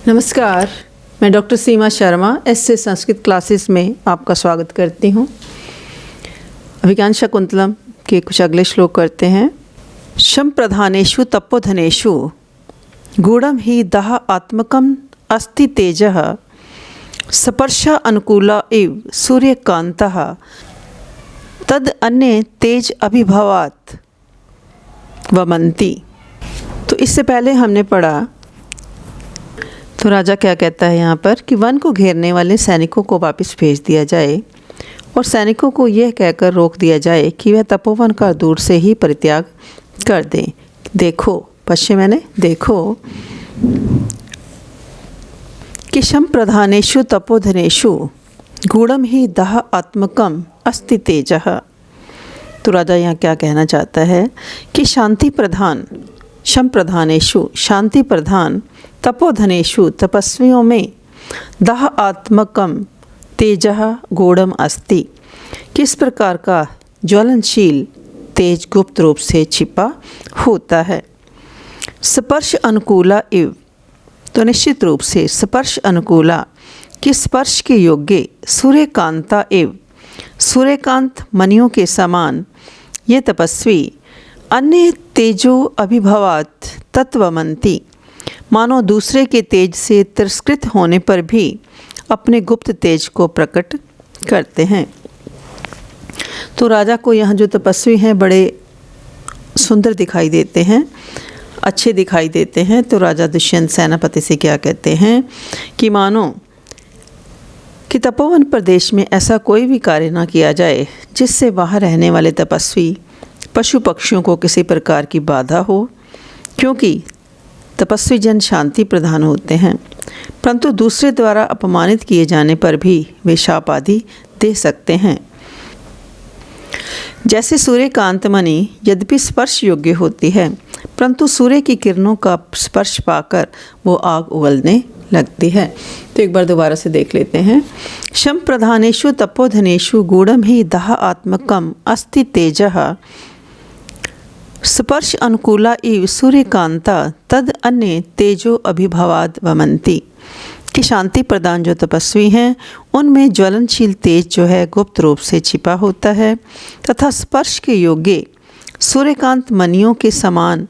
नमस्कार, मैं डॉक्टर सीमा शर्मा एससे संस्कृत क्लासेस में आपका स्वागत करती हूँ। अभिज्ञान शाकुंतलम के कुछ अगले श्लोक करते हैं। शम प्रधानेषु तपोधनेषु गूढ़म ही दह आत्मकम अस्ति तेजः स्पर्श अनुकूला इव सूर्यकांतः तद अन्य तेज अभिभवात् वमन्ति। तो इससे पहले हमने पढ़ा, तो राजा क्या कहता है यहाँ पर कि वन को घेरने वाले सैनिकों को वापस भेज दिया जाए और सैनिकों को यह कहकर रोक दिया जाए कि वह तपोवन का दूर से ही परित्याग कर दें। देखो, पश्चिम मैंने देखो कि शम प्रधानेषु तपोधनेषु गूढ़म ही दह आत्मकम अस्ति तेजः। तो राजा यहाँ क्या कहना चाहता है कि शांति प्रधान, शम प्रधानेषु शांति प्रधान, तपोधनेषु तपस्वियों में दह आत्मकम तेजः गूढ़म अस्ति, किस प्रकार का ज्वलनशील तेज गुप्त रूप से छिपा होता है। स्पर्श अनुकूला इव, तो निश्चित रूप से स्पर्श अनुकूला कि स्पर्श के योग्य, सूर्यकांता इव सूर्यकांत मणियों के समान ये तपस्वी अन्य तेजो अभिभवात् तत्वमन्ति, मानो दूसरे के तेज से तिरस्कृत होने पर भी अपने गुप्त तेज को प्रकट करते हैं। तो राजा को यहाँ जो तपस्वी हैं बड़े सुंदर दिखाई देते हैं, अच्छे दिखाई देते हैं। तो राजा दुष्यंत सेनापति से क्या कहते हैं कि मानो कि तपोवन प्रदेश में ऐसा कोई भी कार्य ना किया जाए जिससे वहाँ रहने वाले तपस्वी पशु पक्षियों को किसी प्रकार की बाधा हो, क्योंकि तपस्वी जन शांति प्रधान होते हैं, परंतु दूसरे द्वारा अपमानित किए जाने पर भी वे शाप आदि दे सकते हैं। जैसे सूर्यकांत मणि यद्यपि स्पर्श योग्य होती है, परंतु सूर्य की किरणों का स्पर्श पाकर वो आग उगलने लगती है। तो एक बार दोबारा से देख लेते हैं। शम प्रधानेषु तपोधनेषु गूढ़म ही दह आत्मकम अस्ति तेजः स्पर्श अनुकूला इव सूर्यकांता तद अन्य तेजो अभिभवाद वमन्ति, कि शांति प्रदान जो तपस्वी हैं उनमें ज्वलनशील तेज जो है गुप्त रूप से छिपा होता है, तथा स्पर्श के योग्य सूर्यकांत मणियों के समान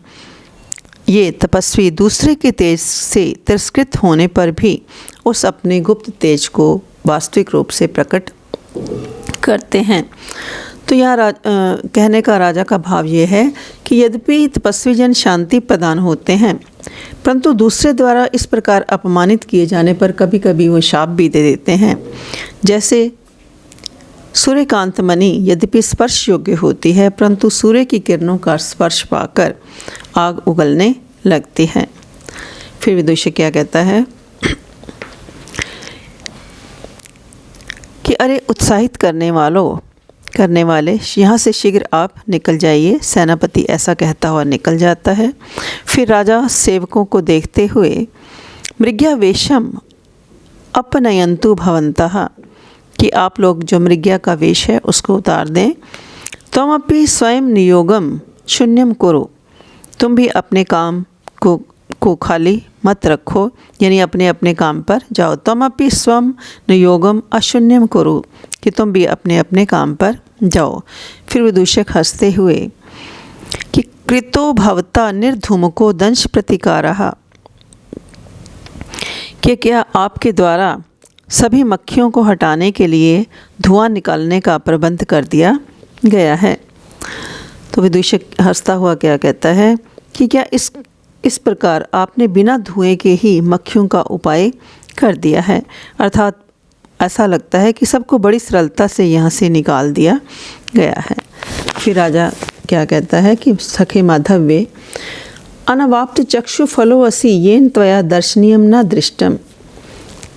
ये तपस्वी दूसरे के तेज से तिरस्कृत होने पर भी उस अपने गुप्त तेज को वास्तविक रूप से प्रकट करते हैं। तो यहाँ कहने का राजा का भाव ये है कि यद्यपि तपस्वी जन शांति प्रदान होते हैं, परंतु दूसरे द्वारा इस प्रकार अपमानित किए जाने पर कभी कभी वो शाप भी दे देते हैं। जैसे सूर्यकांत मणि यद्यपि स्पर्श योग्य होती है, परंतु सूर्य की किरणों का स्पर्श पाकर आग उगलने लगती है। फिर विदूषक क्या कहता है कि अरे उत्साहित करने वाले यहाँ से शीघ्र आप निकल जाइए। सेनापति ऐसा कहता हुआ निकल जाता है। फिर राजा सेवकों को देखते हुए मृग्यावेशम अपनयंतु भवन्तः, कि आप लोग जो मृग्या का वेश है उसको उतार दें। त्वमपि स्वयं नियोगम शून्यम कुरु, तुम भी अपने काम को खाली मत रखो, यानी अपने अपने काम पर जाओ। त्वमपि स्वयं नियोगम अशून्यम कुरु, कि तुम भी अपने अपने काम पर जाओ। फिर विदूषक हंसते हुए कि कृतो भवता निर्धूमको दंश प्रतिकारः, कि क्या आपके द्वारा सभी मक्खियों को हटाने के लिए धुआं निकालने का प्रबंध कर दिया गया है। तो विदूषक हंसता हुआ क्या कहता है कि क्या इस प्रकार आपने बिना धुएं के ही मक्खियों का उपाय कर दिया है, अर्थात ऐसा लगता है कि सबको बड़ी सरलता से यहाँ से निकाल दिया गया है। फिर राजा क्या कहता है कि सखे माधव्ये अनवाप्त चक्षु फलो असि येन त्वया दर्शनीयम न दृष्टम,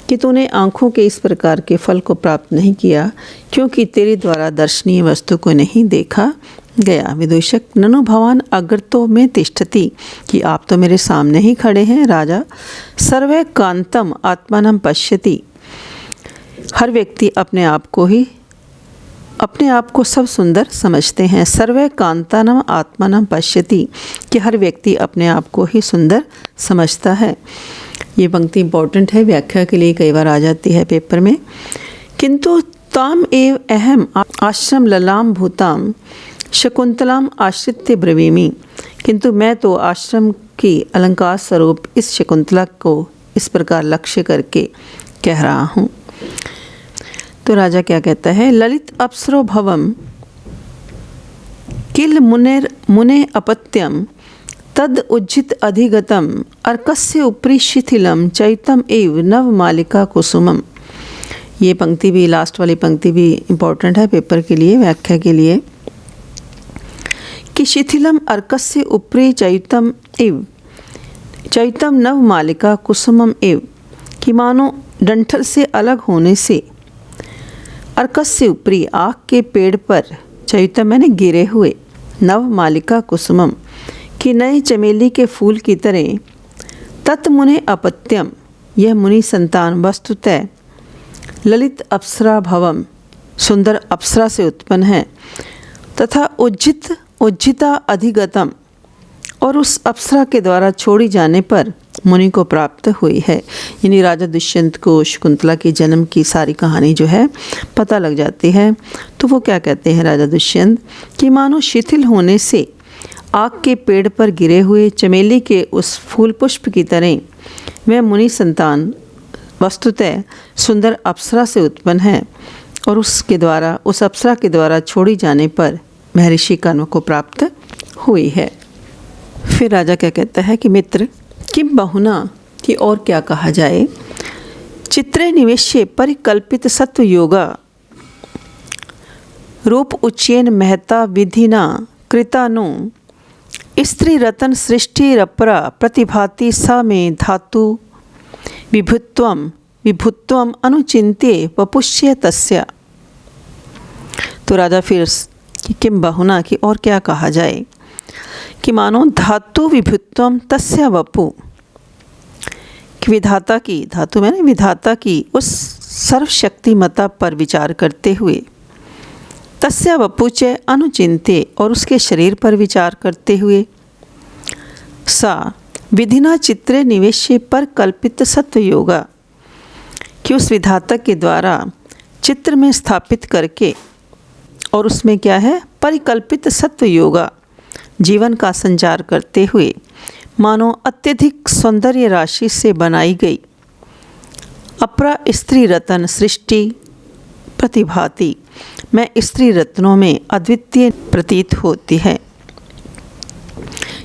कि तूने आँखों के इस प्रकार के फल को प्राप्त नहीं किया क्योंकि तेरे द्वारा दर्शनीय वस्तु को नहीं देखा गया। विदूषक ननु भवान अग्रतो में तिष्ठति, कि आप तो मेरे सामने ही खड़े हैं। राजा सर्वे कांतम आत्मानं पश्यति, हर व्यक्ति अपने आप को सब सुंदर समझते हैं। सर्वे कांतानम आत्मानं पश्यति, कि हर व्यक्ति अपने आप को ही सुंदर समझता है। ये पंक्ति इम्पॉर्टेंट है, व्याख्या के लिए कई बार आ जाती है पेपर में। किंतु ताम एव अहम आश्रम ललाम भूताम शकुंतलाम आश्रित्य ब्रवीमि, किंतु मैं तो आश्रम की अलंकार स्वरूप इस शकुंतला को इस प्रकार लक्ष्य करके कह रहा हूँ। तो राजा क्या कहता है, ललित अप्सरो भवम किल मुने अपत्यम तद उज्जित अधिगतम अर्कस्य उपरि शिथिलम चैतम एव नव मालिका कुसुमम। ये पंक्ति भी, लास्ट वाली पंक्ति भी इम्पोर्टेंट है पेपर के लिए, व्याख्या के लिए, कि शिथिलम अर्कस्य उपरि चैतम एव चैतम नव मालिका कुसुमम एव, कि मानो डंठल से अलग होने से अर्कस्य उपरि आँख के पेड़ पर चैतम मैंने गिरे हुए नव मालिका कुसुमम कि नए चमेली के फूल की तरह तत् मुने अपत्यम यह मुनि संतान वस्तुतः ललित अप्सरा भवम सुंदर अप्सरा से उत्पन्न है, तथा उज्जिता अधिगतम और उस अप्सरा के द्वारा छोड़ी जाने पर मुनि को प्राप्त हुई है। यानी राजा दुष्यंत को शकुंतला के जन्म की सारी कहानी जो है पता लग जाती है। तो वो क्या कहते हैं राजा दुष्यंत कि मानो शिथिल होने से आग के पेड़ पर गिरे हुए चमेली के उस फूल पुष्प की तरह वह मुनि संतान वस्तुतः सुंदर अप्सरा से उत्पन्न है और उस अप्सरा के द्वारा छोड़ी जाने पर महर्षि कर्म को प्राप्त हुई है। फिर राजा क्या कहता है कि मित्र किम बहुना कि और क्या कहा जाए, चित्रे निवेश्य परिकल्पित सत्व योगा रूप उच्चेन महता विधिना कृतानु स्त्री रतन सृष्टि रपरा प्रतिभाति स में धातु विभुत्वम अनुचिंत्य वपुष्य तस्य। तो राजा फिर किम बहुना कि और क्या कहा जाए, कि मानो धातु विभुत्वम तस्य वपु, कि विधाता की, धातु मैंने विधाता की उस सर्वशक्तिमता पर विचार करते हुए तस्य वपुचे अनुचिंत्य और उसके शरीर पर विचार करते हुए सा विधिना चित्रे निवेश्य पर कल्पित सत्व योगा, कि उस विधाता के द्वारा चित्र में स्थापित करके और उसमें क्या है परिकल्पित सत्व योगा जीवन का संचार करते हुए मानो अत्यधिक सौंदर्य राशि से बनाई गई अपरा स्त्री रत्न सृष्टि प्रतिभाति मैं स्त्री रत्नों में अद्वितीय प्रतीत होती है।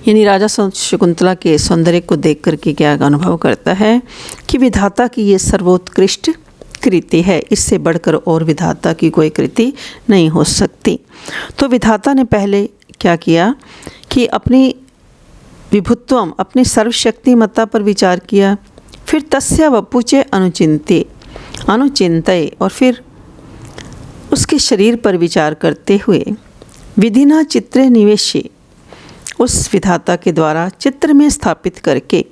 यानी राजा शकुंतला के सौंदर्य को देख करके क्या अनुभव करता है कि विधाता की ये सर्वोत्कृष्ट कृति है, इससे बढ़कर और विधाता की कोई कृति नहीं हो सकती। तो विधाता ने पहले क्या किया कि अपनी विभुत्वम अपनी सर्वशक्तिमत्ता पर विचार किया, फिर तस्य वपुचे अनुचिंत्य और फिर उसके शरीर पर विचार करते हुए विधिना चित्रे निवेश्य उस विधाता के द्वारा चित्र में स्थापित करके,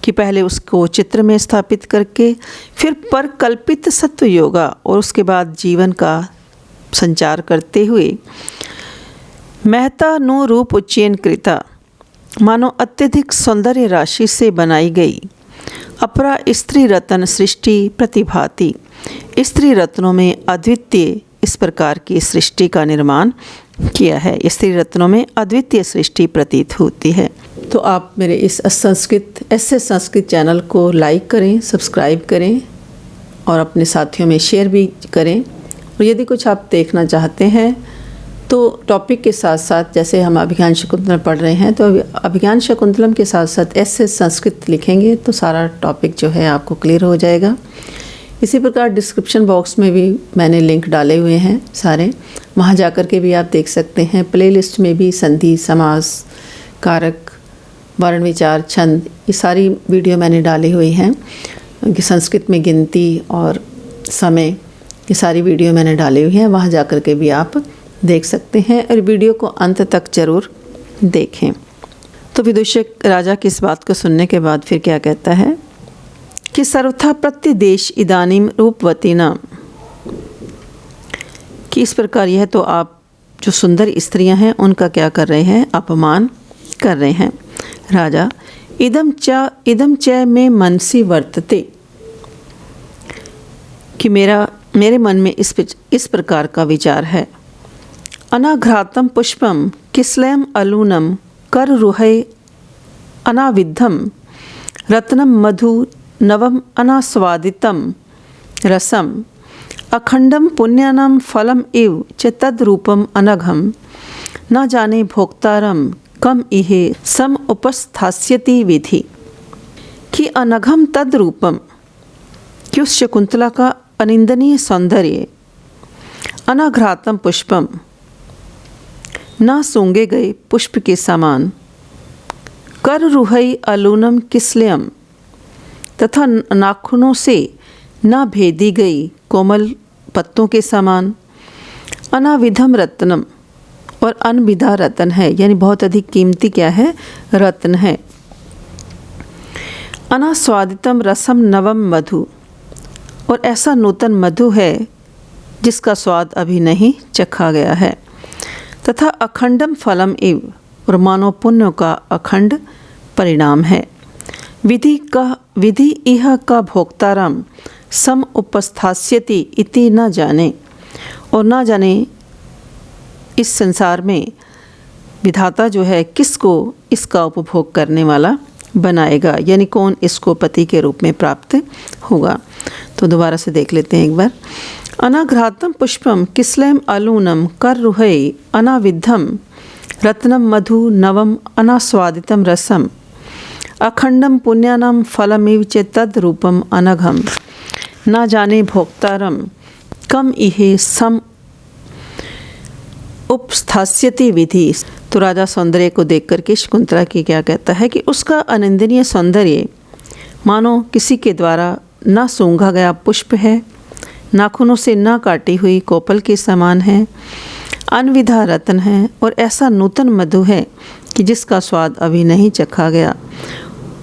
कि पहले उसको चित्र में स्थापित करके फिर पर कल्पित सत्व योगा और उसके बाद जीवन का संचार करते हुए महता नो रूप उच्चयन कृता मानो अत्यधिक सौंदर्य राशि से बनाई गई अपरा स्त्री रत्न सृष्टि प्रतिभाति स्त्री रत्नों में अद्वितीय इस प्रकार की सृष्टि का निर्माण किया है। स्त्री रत्नों में अद्वितीय सृष्टि प्रतीत होती है। तो आप मेरे इस संस्कृत चैनल को लाइक करें, सब्सक्राइब करें और अपने साथियों में शेयर भी करें। और यदि कुछ आप देखना चाहते हैं तो टॉपिक के साथ साथ, जैसे हम अभिज्ञान शकुंतलम पढ़ रहे हैं, तो अभिज्ञान शकुंतलम के साथ साथ संस्कृत लिखेंगे तो सारा टॉपिक जो है आपको क्लियर हो जाएगा। इसी प्रकार डिस्क्रिप्शन बॉक्स में भी मैंने लिंक डाले हुए हैं सारे, वहाँ जाकर के भी आप देख सकते हैं। प्लेलिस्ट में भी संधि, समास, कारक, वर्ण विचार, छंद, ये सारी वीडियो मैंने डाली हुई हैं। कि संस्कृत में गिनती और समय, ये सारी वीडियो मैंने डाली हुई हैं, वहाँ जाकर के भी आप देख सकते हैं और वीडियो को अंत तक जरूर देखें। तो विदूषक राजा की इस बात को सुनने के बाद फिर क्या कहता है कि सर्वथा प्रतिदेश इदानीम रूपवती नाम, कि इस प्रकार यह तो आप जो सुंदर स्त्रियां हैं उनका क्या कर रहे हैं, अपमान कर रहे हैं। राजा इदम च में मनसि वर्तते, कि मेरे मन में इस प्रकार का विचार है। अनाघ्रातम पुष्पम किस्लयम अलूनम कर रुहै अनाविद्धम रत्नम मधु नवम अनास्वादितम रसम अखंडम पुण्यानाम फलम इव च तद्रूपम अनघम न जाने भोक्तारम कम इहे सम उपस्थास्यति विधि। कि अनघम तद्रूपम, कि उस शकुंतला का अनिंदनीय सौंदर्य, अनाघ्रातम पुष्पम, ना सूंघे गए पुष्प के समान, कर रुहई अलूनम किस्लयम, तथा नाखूनों से ना भेदी गई कोमल पत्तों के समान, अनाविधम रत्नम, और अनविधा रत्न है, यानी बहुत अधिक कीमती क्या है, रत्न है। अनास्वादितम रसम नवम मधु, और ऐसा नूतन मधु है जिसका स्वाद अभी नहीं चखा गया है। तथा अखंडम फलम इव, और मानव पुण्य का अखंड परिणाम है। विधि इह का भोक्ताराम सम उपस्थास्यति इति न जाने, और ना जाने इस संसार में विधाता जो है किसको इसका उपभोग करने वाला बनाएगा, यानी कौन इसको पति के रूप में प्राप्त होगा। तो दोबारा से देख लेते हैं एक बार। अनाघ्रातम पुष्पम किस्लयम अलूनम कर रुहै अनाविद्धम रत्नम मधु नवम अनास्वादितम रसम अखंडम पुण्यानाम फलमिव च तद रूपम अनघम न जाने भोक्तारम कम इहे सम उपस्थास्यति विधि। तो राजा सौंदर्य को देख करके शकुंतला की क्या कहता है कि उसका अनिंदनीय सौंदर्य मानो किसी के द्वारा ना सूंघा गया पुष्प है, नाखूनों से ना काटी हुई कोपल के समान है, अनविधा रत्न है, और ऐसा नूतन मधु है कि जिसका स्वाद अभी नहीं चखा गया,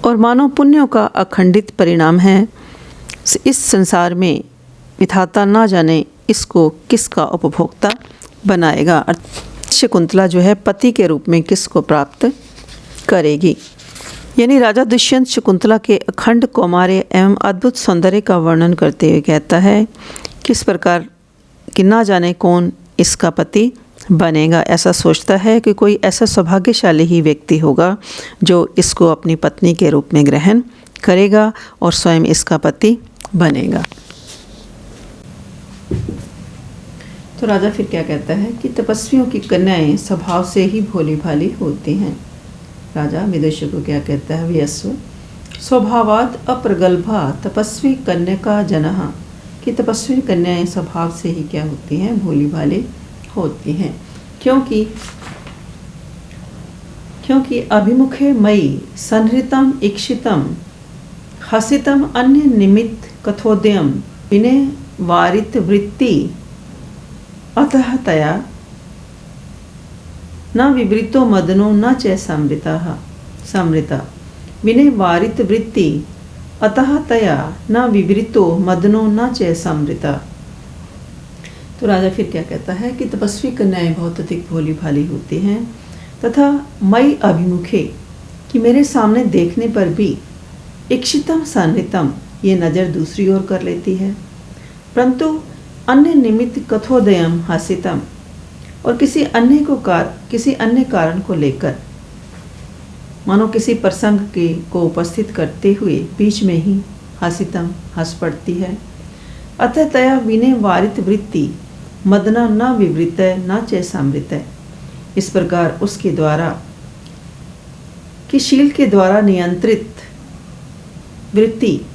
और मानव पुण्यों का अखंडित परिणाम है। इस संसार में विधाता ना जाने इसको किसका उपभोक्ता बनाएगा, शकुंतला जो है पति के रूप में किसको प्राप्त करेगी। यानी राजा दुष्यंत शकुंतला के अखंड कौमार्य एवं अद्भुत सौंदर्य का वर्णन करते हुए कहता है किस प्रकार कि ना जाने कौन इसका पति बनेगा। ऐसा सोचता है कि कोई ऐसा सौभाग्यशाली ही व्यक्ति होगा जो इसको अपनी पत्नी के रूप में ग्रहण करेगा और स्वयं इसका पति बनेगा। तो राजा फिर क्या कहता है कि तपस्वियों की कन्याएं स्वभाव से ही भोली भाली होती हैं। राजा विदुषी को क्या कहता है, व्यस्व स्वभावाद अप्रगल्भा तपस्वी कन्या जनः, कि तपस्वी कन्याएं स्वभाव से ही क्या होती हैं, भोली भाली होती हैं। क्योंकि अभिमुखे मयि संहृतम इक्षितम हसितम अन्य निमित्त कथोदयम विनय वारित वृत्ति अतः तया न विवृतो मदनो न च समृता विनय वारित वृत्ति अतः तया न विवृतो मदनो न च समृता। तो राजा फिर क्या कहता है कि तपस्वी कन्याएं बहुत अधिक भोली भाली होती हैं तथा मई अभिमुखे, कि मेरे सामने देखने पर भी इक्षितम संहृतम, ये नज़र दूसरी ओर कर लेती है, परंतु अन्य निमित्त कथोदयम हासितम, और किसी अन्य कारण को लेकर मानो किसी प्रसंग को उपस्थित करते हुए बीच में ही हासितम हंस पड़ती है। अतः तया विनय वारित वृत्ति मदना न विवृत न च समृत, इस प्रकार उसके द्वारा कि शील के द्वारा नियंत्रित वृत्ति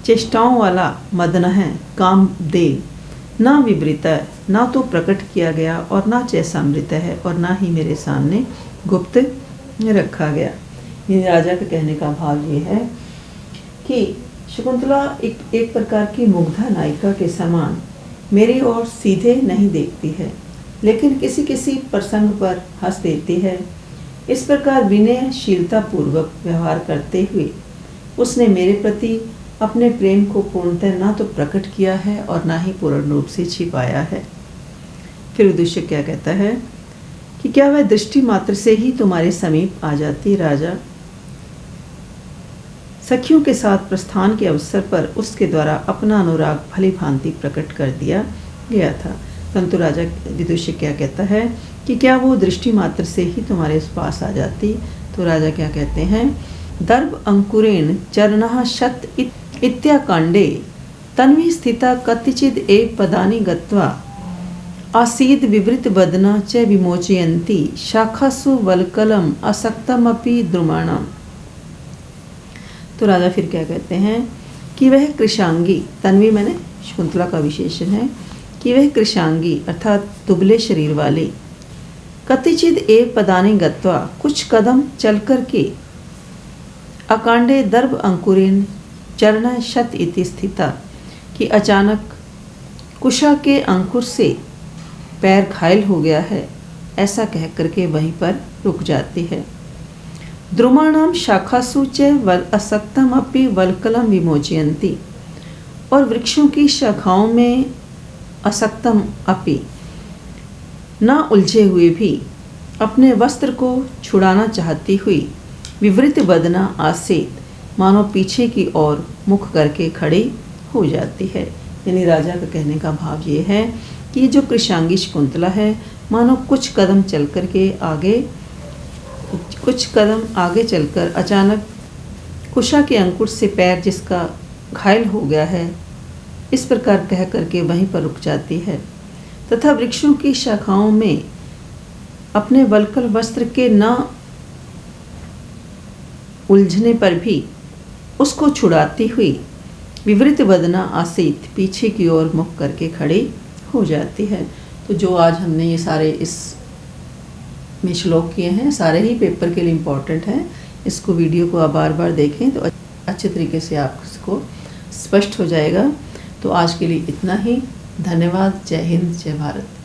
चेष्टाओं वाला मदन है, काम दे ना विवृत, ना तो प्रकट किया गया और ना च समृत है, और ना ही मेरे सामने गुप्त रखा गया। ये राजा के कहने का भाव ये है कि शकुंतला एक प्रकार की मुग्धा नायिका के समान मेरी ओर सीधे नहीं देखती है, लेकिन किसी किसी प्रसंग पर हंस देती है। इस प्रकार विनयशीलता पूर्वक व्यवहार करते हुए उसने मेरे प्रति अपने प्रेम को पूर्णतः ना तो प्रकट किया है और ना ही पूर्ण रूप से छिपाया है। फिर विदुषी क्या कहता है कि क्या वह दृष्टि मात्र से ही तुम्हारे समीप आ जाती राजा, सखियों के साथ प्रस्थान के अवसर पर उसके द्वारा अपना अनुराग भली भांति प्रकट कर दिया गया था। परंतु राजा विदुषी क्या कहता है कि क्या वो दृष्टि मात्र से ही तुम्हारे पास आ जाती? तो राजा क्या कहते हैं, दर्भ अंकुरेण चरणः शत इत्याकांडे तन्वी स्थिता कतिचिद एव पदानि गत्वा आसीद विवृत बदना च विमोचयन्ति शाखासु वल्कलम असक्तमपि द्रुमाणम। तो राजा फिर क्या कहते हैं कि वह कृशांगी, तन्वी मैंने शकुंतला का विशेषण है, कि वह कृशांगी अर्थात दुबले शरीर वाली, कतिचिद एव पदानि गत्वा कुछ कदम चल कर के, अकांडे दर्भ अंकुरेण चरण शत इति स्थिता, कि अचानक कुशा के अंकुर से पैर घायल हो गया है, ऐसा कह करके वहीं पर रुक जाती है। द्रुमाणाम शाखासु च असक्तम अपि वल्कलम विमोचयन्ति, और वृक्षों की शाखाओं में असक्तम अपि न उलझे हुए भी अपने वस्त्र को छुड़ाना चाहती हुई विवृत बदना आसीत, मानो पीछे की ओर मुख करके खड़ी हो जाती है। यानी राजा का कहने का भाव ये है कि जो कृशांगी शकुंतला है, मानो कुछ कदम आगे चलकर अचानक कुशा के अंकुर से पैर जिसका घायल हो गया है, इस प्रकार कह करके वहीं पर रुक जाती है, तथा वृक्षों की शाखाओं में अपने वल्कल वस्त्र के न उलझने पर भी उसको छुड़ाती हुई विवृत बदना आसीत, पीछे की ओर मुख करके खड़ी हो जाती है। तो जो आज हमने ये सारे इस में श्लोक किए हैं, सारे ही पेपर के लिए इम्पोर्टेंट हैं। इसको वीडियो को आप बार बार देखें तो अच्छे तरीके से आपको स्पष्ट हो जाएगा। तो आज के लिए इतना ही। धन्यवाद। जय हिंद, जय भारत।